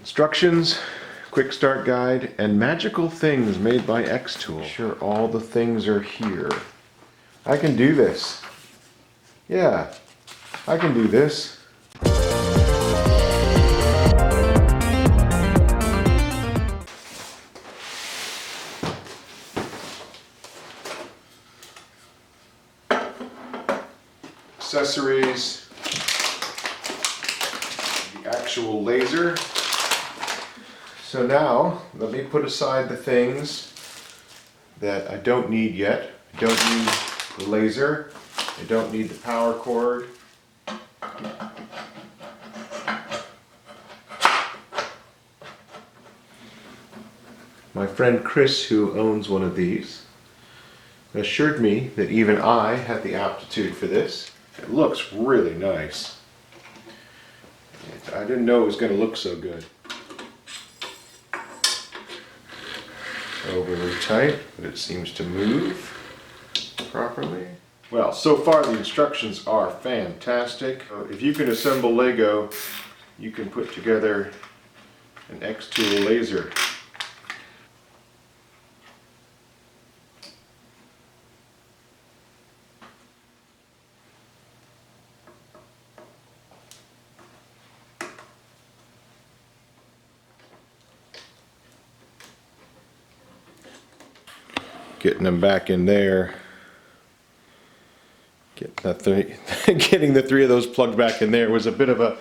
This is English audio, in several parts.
Instructions, quick start guide, and magical things made by xTool. Sure, all the things are here. I can do this. Yeah, I can do this. Accessories, the actual laser. So now, let me put aside the things that I don't need yet. I don't need the laser. I don't need the power cord. My friend Chris, who owns one of these, assured me that even I had the aptitude for this. It looks really nice. I didn't know it was going to look so good. Overly tight, but it seems to move properly. Well, so far the instructions are fantastic. If you can assemble Lego, you can put together an xTool laser. Getting them back in there. Getting the three of those plugged back in there was a bit of a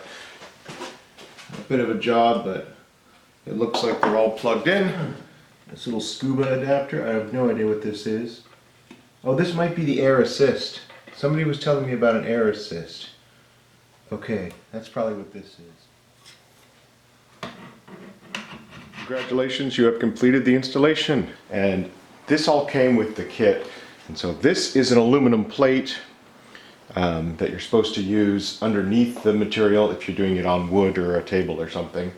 job, but it looks like they're all plugged in. This little scuba adapter, I have no idea what this is. Oh, this might be the air assist. Somebody was telling me about an air assist. Okay, that's probably what this is. Congratulations, you have completed the installation. And this all came with the kit. And so this is an aluminum plate that you're supposed to use underneath the material if you're doing it on wood or a table or something.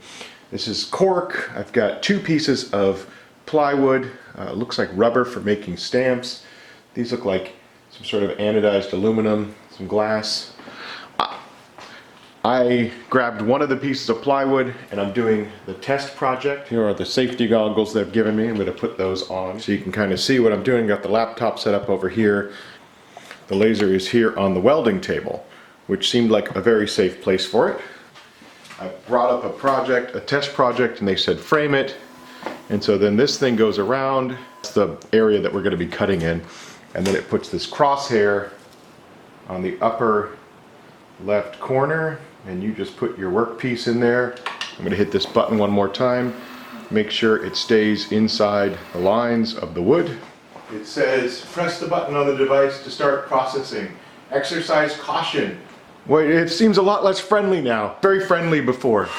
This is cork. I've got 2 pieces of plywood. Looks like rubber for making stamps. These look like some sort of anodized aluminum, some glass. I grabbed one of the pieces of plywood and I'm doing the test project. Here are the safety goggles they've given me. I'm going to put those on so you can kind of see what I'm doing. Got the laptop set up over here. The laser is here on the welding table, which seemed like a very safe place for it. I brought up a test project, and they said frame it. And so then this thing goes around. It's the area that we're going to be cutting in. And then it puts this crosshair on the upper left corner, and you just put your workpiece in there. I'm going to hit this button one more time. Make sure it stays inside the lines of the wood. It says, press the button on the device to start processing. Exercise caution. Well, it seems a lot less friendly now. Very friendly before.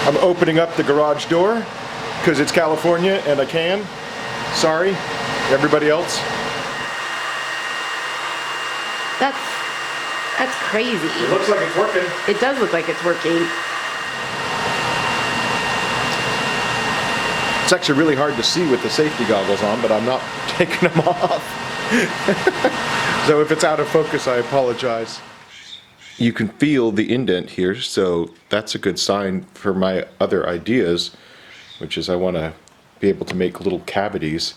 I'm opening up the garage door because it's California and I can. Sorry, everybody else. That's crazy. It looks like it's working. It does look like it's working. It's actually really hard to see with the safety goggles on, but I'm not taking them off. So if it's out of focus, I apologize. You can feel the indent here, so that's a good sign for my other ideas, which is I want to be able to make little cavities.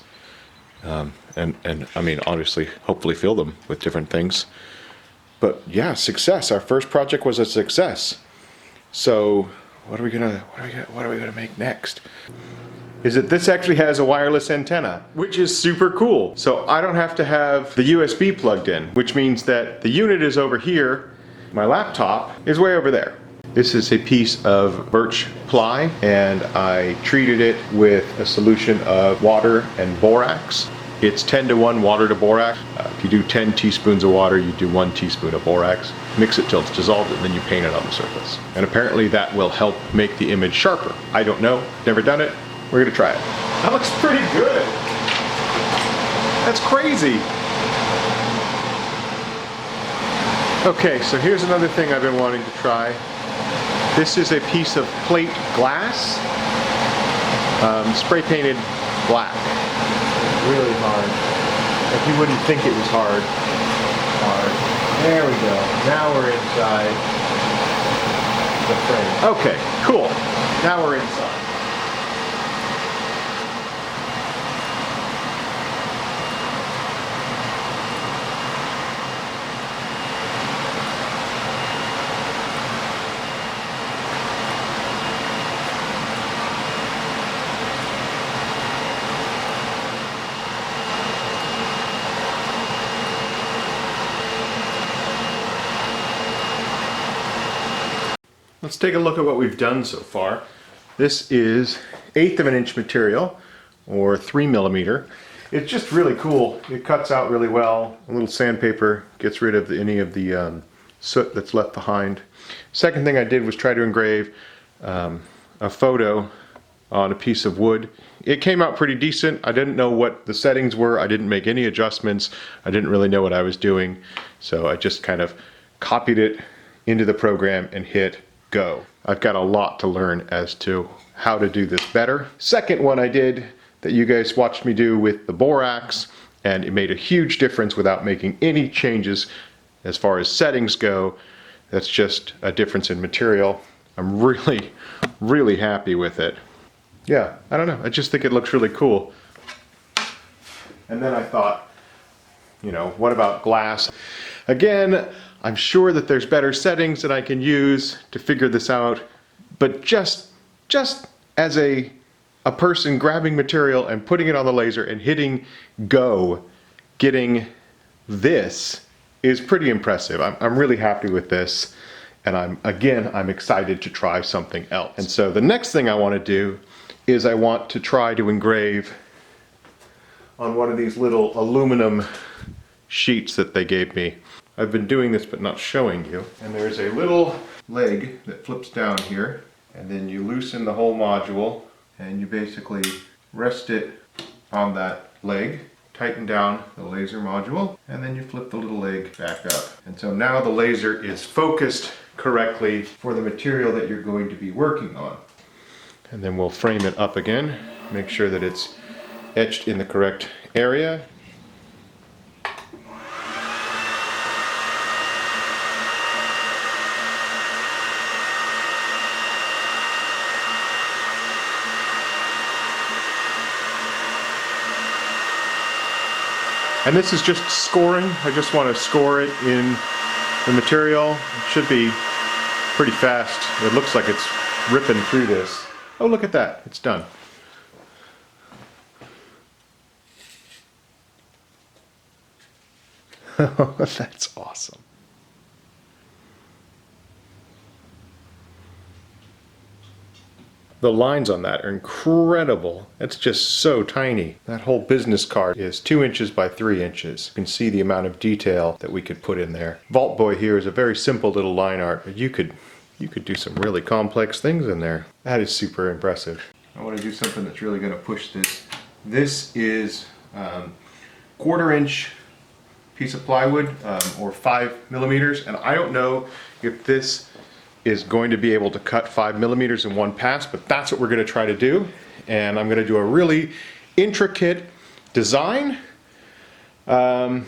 And I mean, obviously, hopefully fill them with different things. But yeah, success. Our first project was a success. So what are we gonna make next? Is that this actually has a wireless antenna, which is super cool. So I don't have to have the USB plugged in, which means that the unit is over here. My laptop is way over there. This is a piece of birch ply, and I treated it with a solution of water and borax. It's 10-to-1 water to borax. If you do 10 teaspoons of water, you do 1 teaspoon of borax. Mix it till it's dissolved, and then you paint it on the surface. And apparently that will help make the image sharper. I don't know, never done it. We're gonna try it. That looks pretty good. That's crazy. Okay, so here's another thing I've been wanting to try. This is a piece of plate glass, spray painted black. Really hard. Like you wouldn't think it was hard. There we go. Now we're inside. the frame. Okay, cool. Now we're inside. Let's take a look at what we've done so far. This is 1/8 of an inch material, or 3mm. It's just really cool. It cuts out really well. A little sandpaper gets rid of any of the soot that's left behind. Second thing I did was try to engrave a photo on a piece of wood. It came out pretty decent. I didn't know what the settings were. I didn't make any adjustments. I didn't really know what I was doing. So I just kind of copied it into the program and hit go. I've got a lot to learn as to how to do this better. Second one I did that you guys watched me do with the borax, and it made a huge difference without making any changes as far as settings go. That's just a difference in material. I'm really, really happy with it. Yeah, I don't know. I just think it looks really cool. And then I thought, you know, what about glass? Again, I'm sure that there's better settings that I can use to figure this out, but just as a person grabbing material and putting it on the laser and hitting go, getting this is pretty impressive. I'm really happy with this, and I'm excited to try something else. And so the next thing I want to do is I want to try to engrave on one of these little aluminum sheets that they gave me. I've been doing this but not showing you. And there's a little leg that flips down here, and then you loosen the whole module and you basically rest it on that leg, tighten down the laser module, and then you flip the little leg back up. And so now the laser is focused correctly for the material that you're going to be working on. And then we'll frame it up again, make sure that it's etched in the correct area. And this is just scoring. I just want to score it in the material. It should be pretty fast. It looks like it's ripping through this. Oh, look at that. It's done. That's awesome. The lines on that are incredible. It's just so tiny. That whole business card is 2 inches by 3 inches. You can see the amount of detail that we could put in there. Vault Boy here is a very simple little line art, but you could do some really complex things in there. That is super impressive. I want to do something that's really going to push this. This is 1/4 inch piece of plywood, or 5mm, and I don't know if this is going to be able to cut 5mm in one pass, but that's what we're going to try to do. And I'm going to do a really intricate design. We're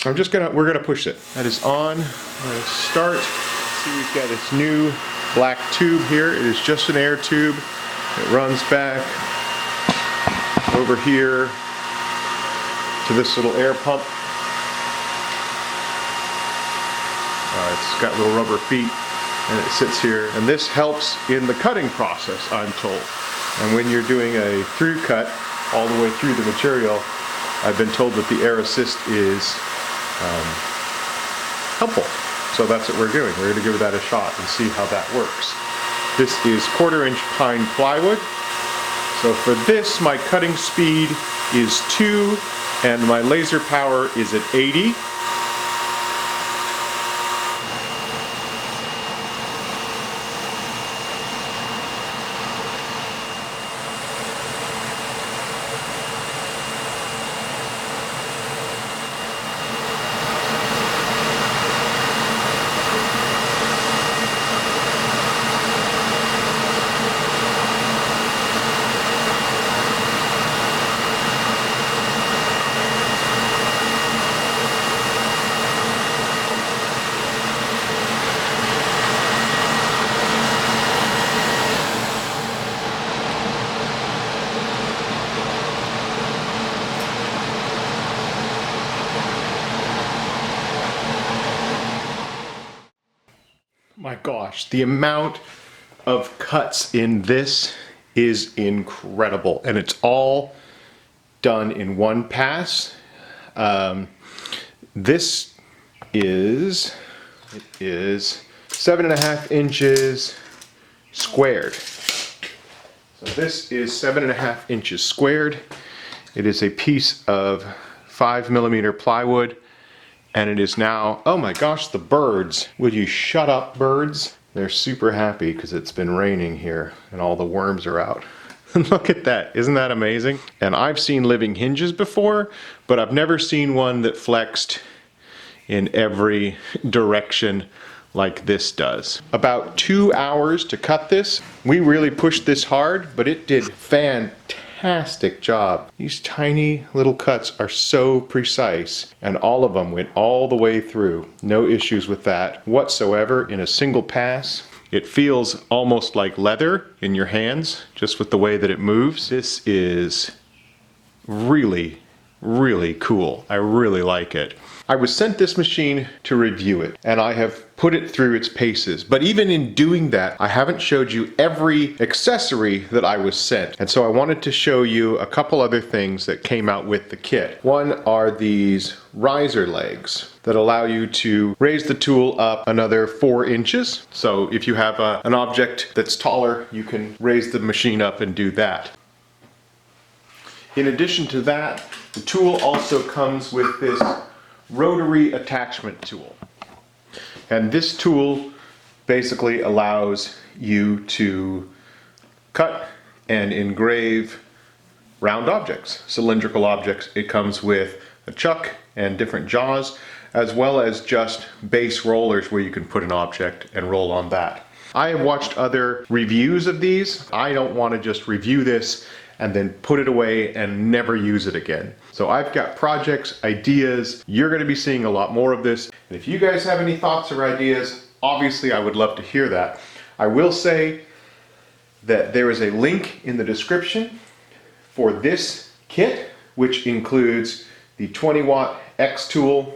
going to push it. That is on. I'm going to start. See, we've got this new black tube here. It is just an air tube. It runs back over here to this little air pump. It's got little rubber feet, and it sits here, and this helps in the cutting process, I'm told. And when you're doing a through cut all the way through the material, I've been told that the air assist is helpful. So that's what we're doing. We're going to give that a shot and see how that works. This is 1/4 inch pine plywood. So for this, my cutting speed is 2, and my laser power is at 80. my gosh, the amount of cuts in this is incredible, and it's all done in one pass. This is 7.5 inches squared. So this is 7.5 inches squared. It is a piece of 5mm plywood, and it is now, oh my gosh, the birds. Would you shut up, birds? They're super happy because it's been raining here and all the worms are out. Look at that, isn't that amazing? And I've seen living hinges before, but I've never seen one that flexed in every direction like this does. About 2 hours to cut this. We really pushed this hard, but it did fantastic job. These tiny little cuts are so precise, and all of them went all the way through. No issues with that whatsoever in a single pass. It feels almost like leather in your hands, just with the way that it moves. This is really, really cool. I really like it. I was sent this machine to review it, and I have put it through its paces. But even in doing that, I haven't showed you every accessory that I was sent. And so I wanted to show you a couple other things that came out with the kit. One are these riser legs that allow you to raise the tool up another 4 inches. So if you have an object that's taller, you can raise the machine up and do that. In addition to that, the tool also comes with this rotary attachment tool. And this tool basically allows you to cut and engrave round objects, cylindrical objects. It comes with a chuck and different jaws, as well as just base rollers where you can put an object and roll on that. I have watched other reviews of these. I don't want to just review this and then put it away and never use it again. So I've got projects, ideas. You're going to be seeing a lot more of this. And if you guys have any thoughts or ideas, obviously I would love to hear that. I will say that there is a link in the description for this kit, which includes the 20-watt xTool,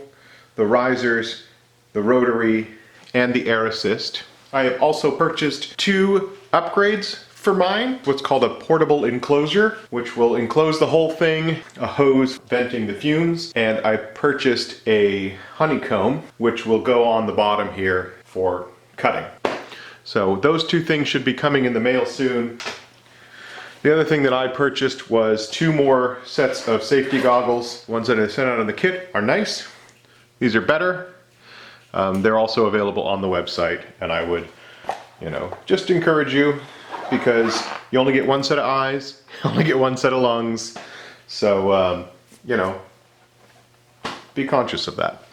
the risers, the rotary, and the air assist. I have also purchased 2 upgrades for mine, what's called a portable enclosure, which will enclose the whole thing, a hose venting the fumes, and I purchased a honeycomb, which will go on the bottom here for cutting. So those 2 things should be coming in the mail soon. The other thing that I purchased was 2 more sets of safety goggles. Ones that I sent out in the kit are nice. These are better. They're also available on the website, and I would, just encourage you, because you only get 1 set of eyes, you only get 1 set of lungs, so, be conscious of that.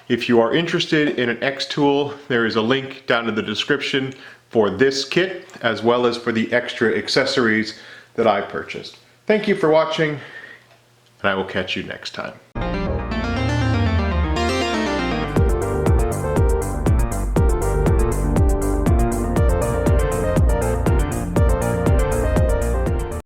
If you are interested in an xTool, there is a link down in the description for this kit, as well as for the extra accessories that I purchased. Thank you for watching, and I will catch you next time.